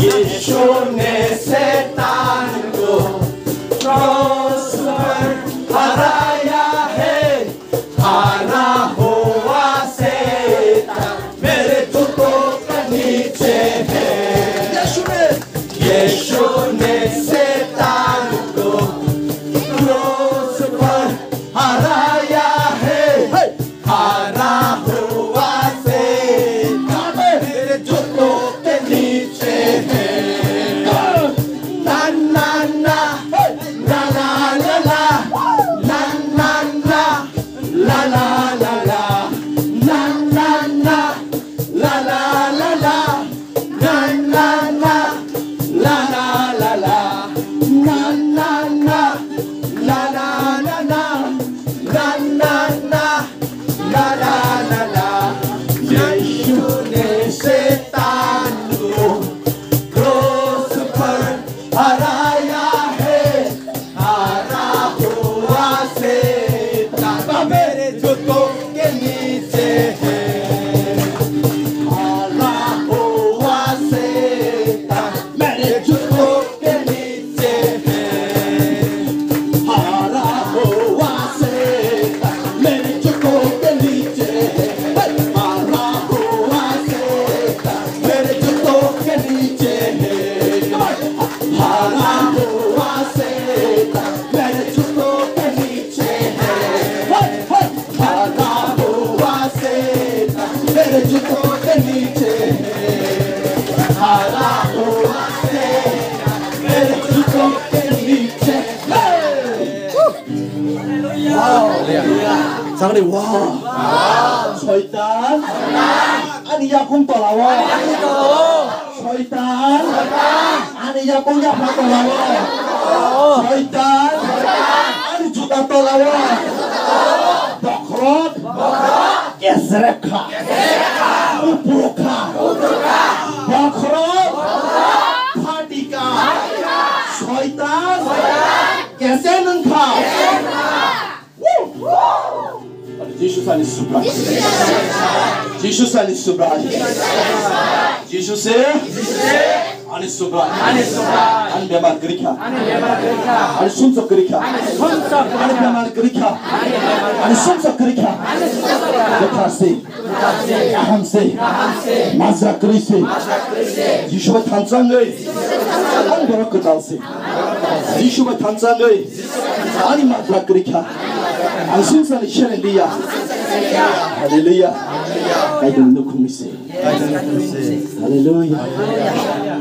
यीशु ने शैतान को क्रॉस पर हराया है, हारा हुआ शैतान मेरे जूतों के नीचे है। यीशु ने शैतान को क्रॉस पर हराया है, हारा हुआ शैतान मेरे जूतों के नीचे है। ना ना ना ला ला ला ला, ना ना ना ला ला ला ला, ना ना ना ला ला ला ला, ना ना ना ला ला ला ला, ना ना ना ला ला ला ला, ना ना ना ला ला ला ला। यीशु ने शैतान को क्रॉस पर हराया है, हारा हुआ शैतान मेरे जूतों के नीचे है। हारा हुआ शैतान मेरे जूतों के नीचे है। हारा हुआ शैतान मेरे जूतों के नीचे है। हारा हुआ शैतान मेरे जूतों के नीचे है। हारा हुआ शैतान मेरे जूतों के नीचे है। हारा हुआ शैतान मेरे जूतों के नीचे है। हारा हुआ शैतान मेरे जूतों के नीचे है। 장님 와 서이탄 아니야 공떠라워 서이탄 아니야 공야 파떠라워 서이탄 아니 주다 떠라워 버크롯 게스레카 우프로카 버크롯 파티카 서이탄 게세는카 Jesus ali sublime. Jesus ali sublime. Jesus ali sublime. Ali beman gerika. Ali sumsok gerika. Ali beman gerika. Ali sumsok gerika. Lekasi. Ahamse. Mazak gerisi. Yeshua tanzangay. Ali berak geralsi. Yeshua tanzangay. Ali mazak gerika. Ali sumsok Hallelujah. Hallelujah. Hallelujah. Hallelujah.